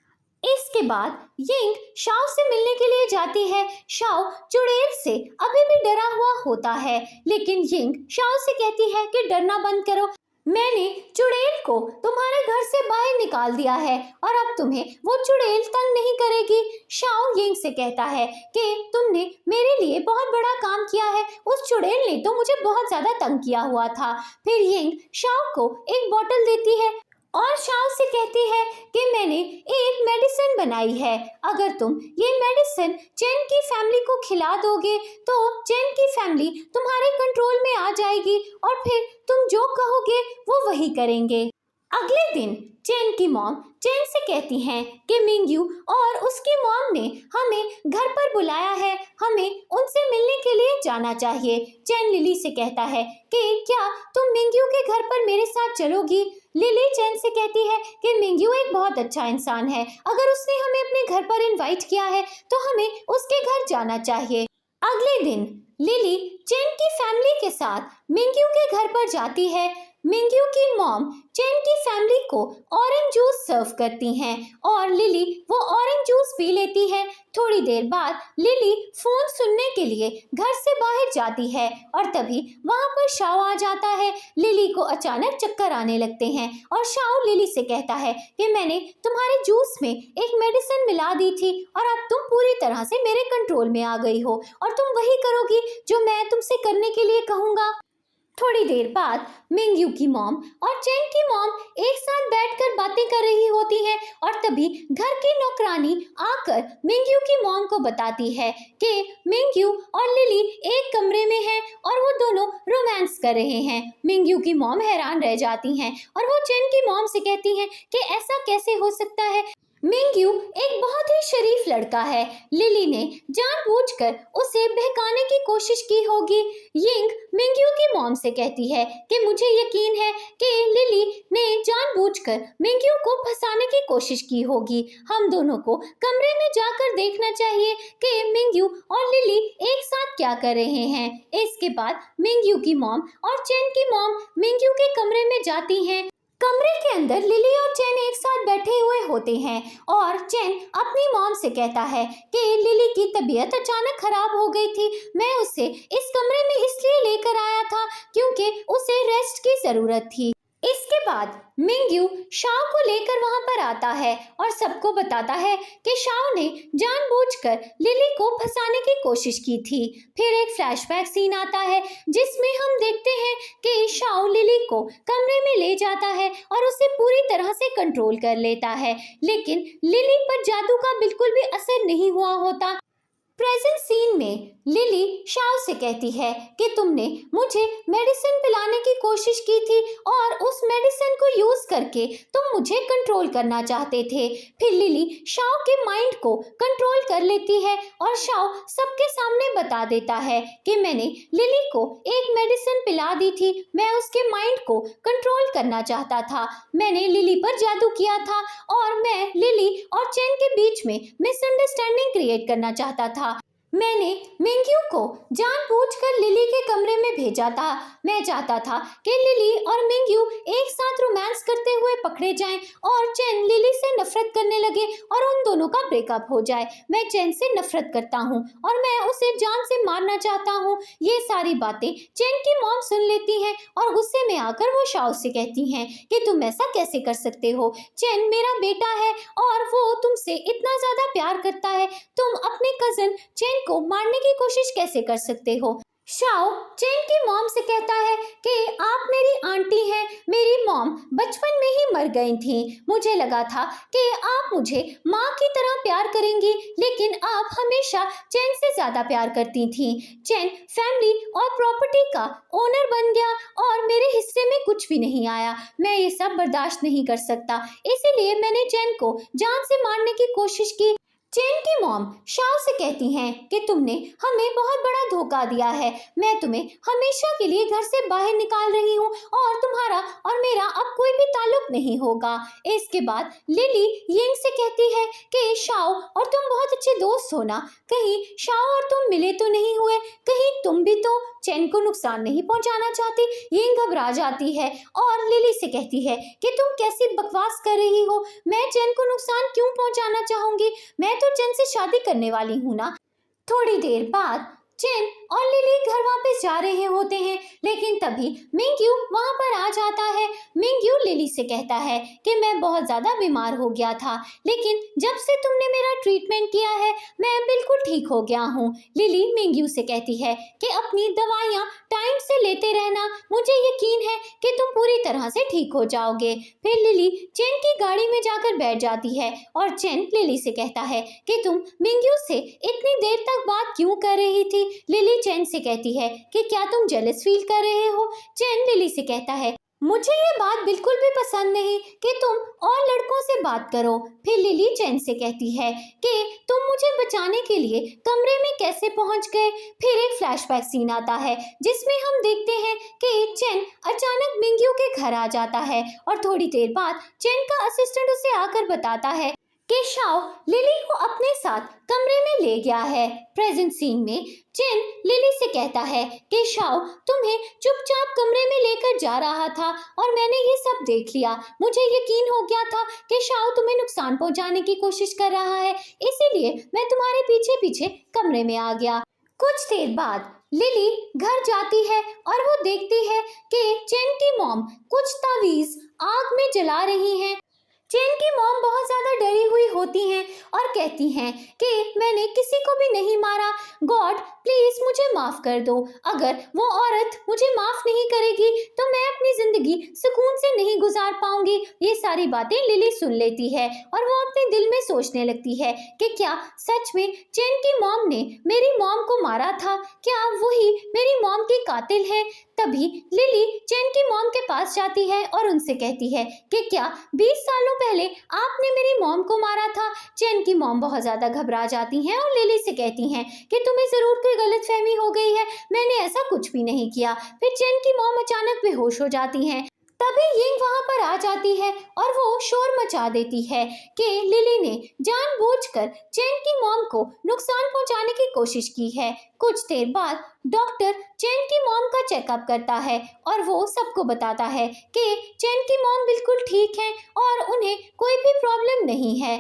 इसके बाद यिंग शाओ से मिलने के लिए जाती है। शाओ चुड़ैल से अभी भी डरा हुआ होता है, लेकिन यिंग शाओ से कहती है कि डरना बंद करो। मैंने चुड़ैल को तुम्हारे घर से बाहर निकाल दिया है और अब तुम्हें वो चुड़ैल तंग नहीं करेगी। शाओ यिंग से कहता है कि तुमने मेरे लिए बहुत बड़ा काम किया है, उस चुड़ैल ने तो मुझे बहुत ज्यादा तंग किया हुआ था। फिर यिंग शाओ को एक बोतल देती है और शाओ से कहती है कि मैंने एक मेडिसिन बनाई है, अगर तुम ये मेडिसिन चेन की फैमिली को खिला दोगे तो चेन की फैमिली तुम्हारे कंट्रोल में आ जाएगी और फिर तुम जो कहोगे वो वही करेंगे। अगले दिन चेन की मॉम चेन से कहती हैं कि मिंग्यू और उसकी मॉम ने हमें घर पर बुलाया है, हमें उनसे मिलने के लिए जाना चाहिए। चेन लिली से कहता है कि क्या तुम मिंग्यू के घर पर मेरे साथ चलोगी। लिली चेन से कहती है कि मिंग्यू एक बहुत अच्छा इंसान है, अगर उसने हमें अपने घर पर इनवाइट किया है तो हमें उसके घर जाना चाहिए। अगले दिन लिली चेन की फैमिली के साथ मिंग्यू के घर पर जाती है। मिंग्यू की मॉम चेन की फैमिली को ऑरेंज जूस सर्व करती हैं और लिली वो ऑरेंज जूस पी लेती है। थोड़ी देर बाद लिली फोन सुनने के लिए घर से बाहर जाती है और तभी वहां पर शाओ आ जाता है। लिली को अचानक चक्कर आने लगते हैं और शाओ लिली से कहता है कि मैंने तुम्हारे जूस में एक मेडिसिन मिला दी थी और अब तुम पूरी तरह से मेरे कंट्रोल में आ गई हो और तुम वही करोगी जो मैं तुमसे करने के लिए कहूँगा। थोड़ी देर बाद मिंग्यू की मॉम और चेन की मॉम एक साथ बैठकर बातें कर रही होती हैं और तभी घर की नौकरानी आकर मिंग्यू की मॉम को बताती है कि मिंग्यू और लिली एक कमरे में हैं और वो दोनों रोमांस कर रहे हैं। मिंग्यू की मॉम हैरान रह जाती हैं और वो चेन की मॉम से कहती हैं कि ऐसा कैसे हो सकता है, मिंग्यू एक बहुत ही शरीफ लड़का है, लिली ने जानबूझकर उसे बहकाने की कोशिश की होगी। यिंग मिंग्यू की मॉम से कहती है कि मुझे यकीन है कि लिली ने जानबूझकर मिंग्यू को फंसाने की कोशिश की होगी। हम दोनों को कमरे में जाकर देखना चाहिए कि मिंग्यू और लिली एक साथ क्या कर रहे हैं। इसके बाद मिंग्यू की मॉम और चेन की मॉम मिंग्यू के कमरे में जाती हैं। कमरे के अंदर लिली और चेन एक साथ बैठे हुए होते हैं और चेन अपनी मॉम से कहता है कि लिली की तबीयत अचानक खराब हो गई थी, मैं उसे इस कमरे में इसलिए लेकर आया था क्योंकि उसे रेस्ट की जरूरत थी। इसके बाद मिंग्यू शाओ को लेकर वहां पर आता है और सबको बताता है कि शाओ ने जानबूझकर लिली को फंसाने की कोशिश की थी। फिर एक फ्लैशबैक सीन आता है जिसमें हम देखते हैं कि शाओ लिली को कमरे में ले जाता है और उसे पूरी तरह से कंट्रोल कर लेता है, लेकिन लिली पर जादू का बिल्कुल भी असर नहीं हुआ होता। प्रेजेंट सीन में लिली शाओ से कहती है कि तुमने मुझे मेडिसिन पिलाने की कोशिश की थी और उस मेडिसिन को यूज करके तुम मुझे कंट्रोल करना चाहते थे। फिर लिली शाओ के माइंड को कंट्रोल कर लेती है और शाओ सबके सामने बता देता है कि मैंने लिली को एक मेडिसिन पिला दी थी, मैं उसके माइंड को कंट्रोल करना चाहता था, मैंने लिली पर जादू किया था और मैं लिली और चेन के बीच में मिसअंडरस्टैंडिंग क्रिएट करना चाहता था। मैंने मिंग्यू को जानबूझकर लिली के कमरे में भेजा था, मैं चाहता था कि लिली और मिंग्यू एक साथ रोमांस करते हुए पकड़े जाएं और चेन लिली से नफरत करने लगे और उन दोनों का ब्रेकअप हो जाए। मैं चेन से नफरत करता हूँ और मैं उसे जान से मारना चाहता हूँ। ये सारी बातें चेन की मॉम सुन लेती हैं और गुस्से में आकर वो शाओ से कहती हैं कि तुम ऐसा कैसे कर सकते हो, चेन मेरा बेटा है और वो तुमसे इतना ज्यादा प्यार करता है, तुम अपने कजन चेन को मारने की कोशिश कैसे कर सकते हो। शाओ चेन की मॉम से कहता है कि आप मेरी आंटी हैं, मेरी मॉम बचपन में ही मर गई थी, मुझे लगा था कि आप मुझे माँ की तरह प्यार करेंगी, लेकिन आप हमेशा चेन से ज्यादा प्यार करती थी। चेन फैमिली और प्रॉपर्टी का ओनर बन गया और मेरे हिस्से में कुछ भी नहीं आया, मैं ये सब बर्दाश्त नहीं कर सकता, इसीलिए मैंने चेन को जान से मारने की कोशिश की। चेन की मॉम शाओ से कहती हैं कि तुमने हमें बहुत बड़ा धोखा दिया है। मैं तुम्हें हमेशा के लिए घर से बाहर निकाल रही हूँ और तुम्हारा और मेरा अब कोई भी ताल्लुक नहीं होगा। इसके बाद लिली यिंग से कहती है कि शाओ और तुम बहुत अच्छे दोस्त हो ना, कहीं शाओ और तुम मिले तो नहीं हुए, कहीं तुम भी तो चेन को नुकसान नहीं पहुंचाना चाहती। यिंग घबरा जाती है और लिली से कहती है कि तुम कैसी बकवास कर रही हो, मैं चेन को नुकसान क्यों पहुंचाना चाहूंगी, मैं तो चेन से शादी करने वाली हूँ ना। थोड़ी देर बाद चेन और लिली घर वापस जा रहे होते हैं, लेकिन तभी मिंग्यू वहां पर आ जाता है। मिंग्यू लिली से कहता है कि मैं बहुत ज्यादा बीमार हो गया था, लेकिन जब से तुमने मेरा ट्रीटमेंट किया है मैं बिल्कुल ठीक हो गया हूँ। लिली मिंग्यू से कहती है कि अपनी दवाइयाँ टाइम से लेते रहना, मुझे यकीन है कि तुम पूरी तरह से ठीक हो जाओगे। फिर लिली चेन की गाड़ी में जाकर बैठ जाती है और चेन लिली से कहता है कि तुम मिंग्यू से इतनी देर तक बात क्यों कर रही थी। लिली चेन से कहती है कि क्या तुम जेलस फील कर रहे हो। चेन लिली से कहता है मुझे ये बात बिल्कुल भी पसंद नहीं कि तुम और लड़कों से बात करो। फिर लिली चेन से कहती है कि तुम मुझे बचाने के लिए कमरे में कैसे पहुंच गए। फिर एक फ्लैशबैक सीन आता है जिसमें हम देखते हैं कि चेन अचानक मिंग्यू के घर आ जाता है और थोड़ी देर बाद चेन का असिस्टेंट उसे आकर बताता है कि शाओ लिली को अपने साथ कमरे में ले गया है। प्रेजेंट सीन में चेन लिली से कहता है कि शाओ तुम्हें चुपचाप कमरे में लेकर जा रहा था और मैंने ये सब देख लिया। मुझे यकीन हो गया था कि शाओ तुम्हें नुकसान पहुंचाने की कोशिश कर रहा है, इसीलिए मैं तुम्हारे पीछे पीछे कमरे में आ गया। कुछ देर बाद लिली घर जाती है और वो देखती है कि चेन की मॉम कुछ तावीज आग में जला रही हैं। चेन की मॉम बहुत ज्यादा डरी हुई होती हैं और कहती हैं कि मैंने किसी को भी नहीं मारा, गॉड प्लीज मुझे माफ कर दो। अगर वो औरत मुझे माफ नहीं करेगी तो मैं अपनी जिंदगी सुकून से नहीं गुजार पाऊंगी। ये सारी बातें लिली सुन लेती है और वो अपने दिल में सोचने लगती है कि क्या सच में चेन की मॉम ने मेरी मॉम को मारा था, क्या वही मेरी मॉम की कातिल है। तभी लिली चेन की मॉम के पास जाती है और उनसे कहती है कि क्या 20 सालों पहले आपने मेरी मॉम को मारा था। चेन की मॉम बहुत ज्यादा घबरा जाती हैं और लिली से कहती हैं कि तुम्हें जरूर कोई गलतफहमी हो गई है, मैंने ऐसा कुछ भी नहीं किया। फिर चेन की मॉम अचानक बेहोश हो जाती हैं। तभी यिंग वहां पर आ जाती है और वो शोर मचा देती है कि लिली ने जानबूझकर चेन की मॉम को नुकसान पहुंचाने की कोशिश की है। कुछ देर बाद डॉक्टर चेन की मॉम का चेकअप करता है और वो सबको बताता है कि चेन की मॉम बिल्कुल ठीक है और उन्हें कोई भी प्रॉब्लम नहीं है।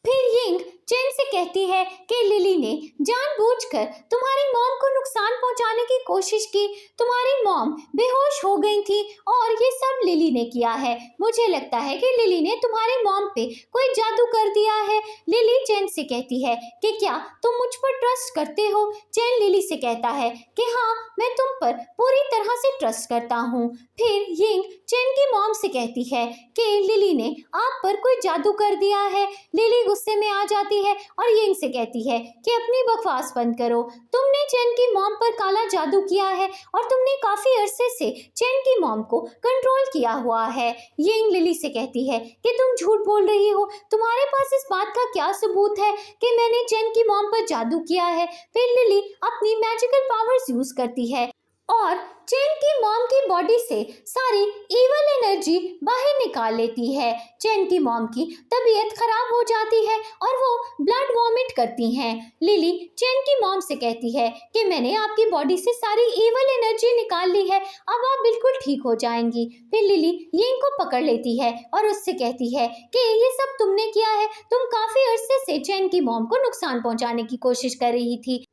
फिर यिंग चेन से कहती है कि लिली ने जानबूझकर तुम्हारी मॉम को नुकसान पहुंचाने की कोशिश की, तुम्हारी मॉम बेहोश हो गई थी और ये सब लिली ने किया है। मुझे लगता है कि लिली ने तुम्हारी मॉम पे कोई जादू कर दिया है। लिली चेन से कहती है कि क्या तुम मुझ पर ट्रस्ट करते हो। चेन लिली से कहता है कि हाँ मैं तुम पर पूरी तरह से ट्रस्ट करता हूँ। फिर यिंग चेन की मॉम से कहती है कि लिली ने आप पर कोई जादू कर दिया है। लिली गुस्से में आ जाती है और यिंग से कहती है कि अपनी बकवास बंद करो, तुमने चेन की मॉम पर काला जादू किया है और तुमने काफी अरसे से चेन की मॉम को कंट्रोल किया हुआ है। यिंग लिली से कहती है कि तुम झूठ बोल रही हो, तुम्हारे पास इस बात का क्या सबूत है कि मैंने चेन की मॉम पर जादू किया है। फिर लिली अपनी मैजिकल पावर्स यूज करती है और चेन की मॉम की बॉडी से सारी इवल एनर्जी बाहर निकाल लेती है। चेन की मॉम की तबीयत खराब हो जाती है और वो ब्लड वॉमिट करती हैं। लिली चेन की मॉम से कहती है कि मैंने आपकी बॉडी से सारी इवल एनर्जी निकाल ली है, अब आप बिल्कुल ठीक हो जाएंगी। फिर लिली यिंग को पकड़ लेती है और उससे कहती है कि ये सब तुमने किया है, तुम काफी अरसे से चेन की मॉम को नुकसान पहुंचाने की कोशिश कर रही थी।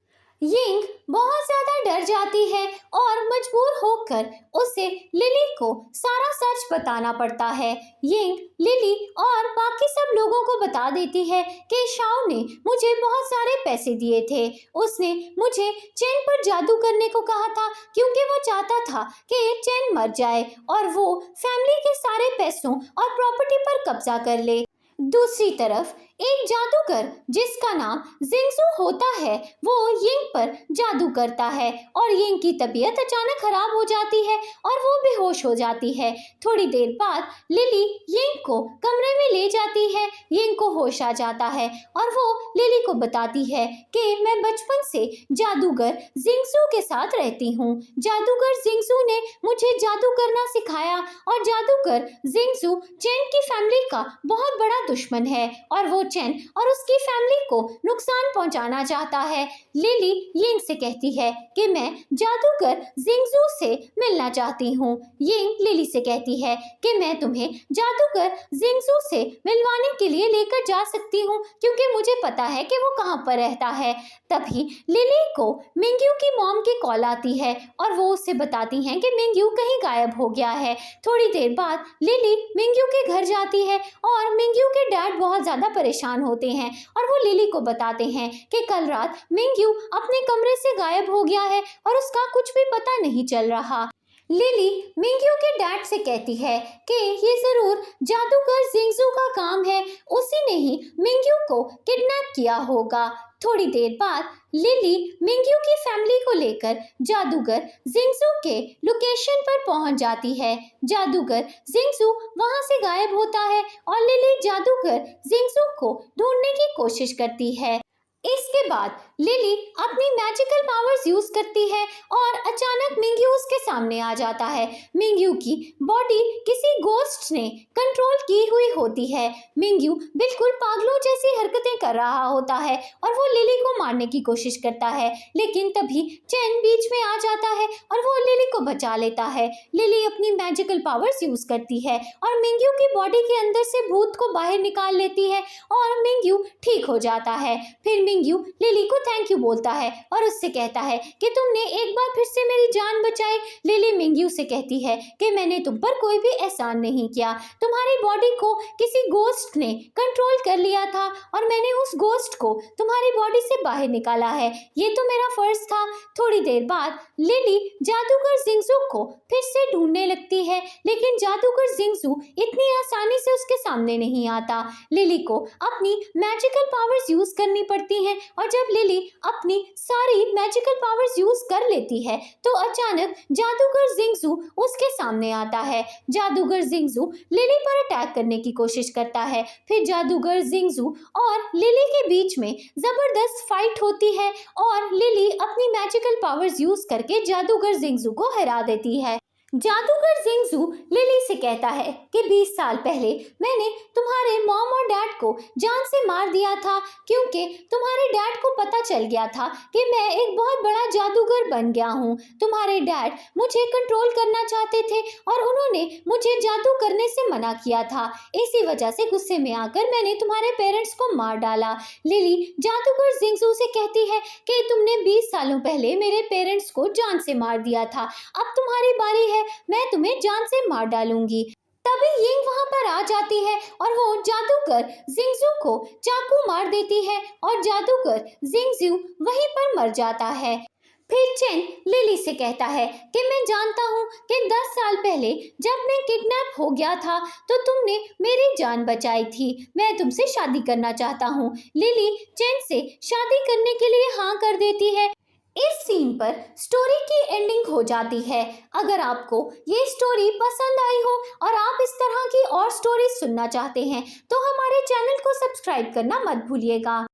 यिंग बहुत ज्यादा डर जाती है और मजबूर होकर उसे लिली को सारा सच बताना पड़ता है। यिंग लिली और बाकी सब लोगों को बता देती है कि शाओ ने मुझे बहुत सारे पैसे दिए थे, उसने मुझे चेन पर जादू करने को कहा था क्योंकि वो चाहता था कि चेन मर जाए और वो फैमिली के सारे पैसों और प्रॉपर्टी पर कब्जा कर ले। दूसरी तरफ एक जादूगर जिसका नाम जिंगजू होता है वो यिंग पर जादू करता है और यिंग की तबीयत अचानक खराब हो जाती है और वो बेहोश हो जाती है। थोड़ी देर बाद लिली यिंग को कमरे में ले जाती है। यिंग को होश आ जाता है और वो लिली को बताती है कि मैं बचपन से जादूगर जिंगजू के साथ रहती हूँ। जादूगर जिंगजू ने मुझे जादू करना सिखाया और जादूगर जिंगजू चेन की फैमिली का बहुत बड़ा दुश्मन है और वो चेन और उसकी फैमिली को नुकसान पहुंचाना चाहता है। लिली यिंग से कहती है कि मैं जादूगर जिंगजू से मिलना चाहती हूँ। यिंग लिली से कहती है कि मैं तुम्हें जादूगर जिंगजू से मिलवाने के लिए लेकर जा सकती हूँ क्योंकि मुझे पता है कि वो कहाँ पर रहता है। तभी लिली को मिंग्यू की मॉम की कॉल आती है और वो उससे बताती हैं कि मिंग्यू कहीं गायब हो गया है। थोड़ी देर बाद लिली मिंग्यू के घर जाती है और मिंग्यू के डैड बहुत ज्यादा परेशान होते हैं और वो लिली को बताते हैं कि कल रात मिंग्यू अपने कमरे से गायब हो गया है और उसका कुछ भी पता नहीं चल रहा। लिली मिंग्यू के डैड से कहती है कि ये जरूर जादूगर जिंगजू का काम है, उसी ने ही मिंग्यू को किडनैप किया होगा। थोड़ी देर बाद लिली मिंग्यू की फैमिली को लेकर जादूगर जिंगजू के लोकेशन पर पहुंच जाती है। जादूगर जिंगजू वहां से गायब होता है और लिली जादूगर जिंगजू को ढूंढने की कोशिश करती है। इसके बाद लिली अपनी मैजिकल पावर्स यूज करती है और अचानक मिंग्यू उसके सामने आ जाता है। मिंग्यू की बॉडी किसी गोस्ट ने कंट्रोल की हुई होती है। मिंग्यू बिल्कुल पागलों जैसी हरकतें कर रहा होता है और वो लिली को मारने की कोशिश करता है, लेकिन तभी चेन बीच में आ जाता है और वो लिली को बचा लेता है। लिली अपनी मैजिकल पावर्स यूज करती है और मिंग्यू की बॉडी के अंदर से भूत को बाहर निकाल लेती है और मिंग्यू ठीक हो जाता है। फिर मिंग्यू लिली को थैंक यू बोलता है और उससे कहता है कि तुमने एक बार फिर से मेरी जान बचाई। लिली मिंग्यू से कहती है कि मैंने तुम पर कोई भी एहसान नहीं किया, तुम्हारी बॉडी को किसी गोस्ट ने कंट्रोल कर लिया था और मैंने उस गोस्ट को तुम्हारी बॉडी से बाहर निकाला है, ये तो मेरा फर्ज था। थोड़ी देर बाद लिली जादूगर जिंगजू को फिर से ढूंढने लगती है, लेकिन जादूगर जिंगजू इतनी आसानी से उसके सामने नहीं आता। लिली को अपनी मैजिकल पावर्स यूज करनी पड़ती हैं और जब लिली अपनी सारी मैजिकल पावर्स यूज कर लेती है तो अचानक जादूगर जिंगजू उसके सामने आता है। जादूगर जिंगजू लिली पर अटैक करने की कोशिश करता है। फिर जादूगर जिंगजू और लिली के बीच में जबरदस्त फाइट होती है और लिली अपनी मैजिकल पावर्स यूज करके जादूगर जिंगजू को हरा देती है। जादूगर जिंगजू लिली से कहता है कि 20 साल पहले मैंने तुम्हारे मॉम और डैड को जान से मार दिया था क्योंकि तुम्हारे डैड को पता चल गया था कि मैं एक बहुत बड़ा जादूगर बन गया हूँ। तुम्हारे डैड मुझे कंट्रोल करना चाहते थे और उन्होंने मुझे जादू करने से मना किया था। इसी वजह से गुस्से में आकर मैंने तुम्हारे पेरेंट्स को मार डाला। लिली जादूगर जिंगजू से कहती है कि तुमने 20 सालों पहले मेरे पेरेंट्स को जान से मार दिया था, अब तुम्हारी बारी है, मैं तुम्हें जान से मार डालूंगी। तभी यिंग वहां पर आ जाती है और वो जादूगर जिंगजू को चाकू मार देती है और जादूगर जिंगजू वहीं पर मर जाता है। फिर चेन लिली से कहता है कि मैं जानता हूँ कि 10 साल पहले जब मैं किडनैप हो गया था तो तुमने मेरी जान बचाई थी, मैं तुमसे शादी करना चाहता हूँ। लिली चेन से शादी करने के लिए हाँ कर देती है। इस सीन पर स्टोरी की एंडिंग हो जाती है। अगर आपको ये स्टोरी पसंद आई हो और आप इस तरह की और स्टोरी सुनना चाहते हैं तो हमारे चैनल को सब्सक्राइब करना मत भूलिएगा।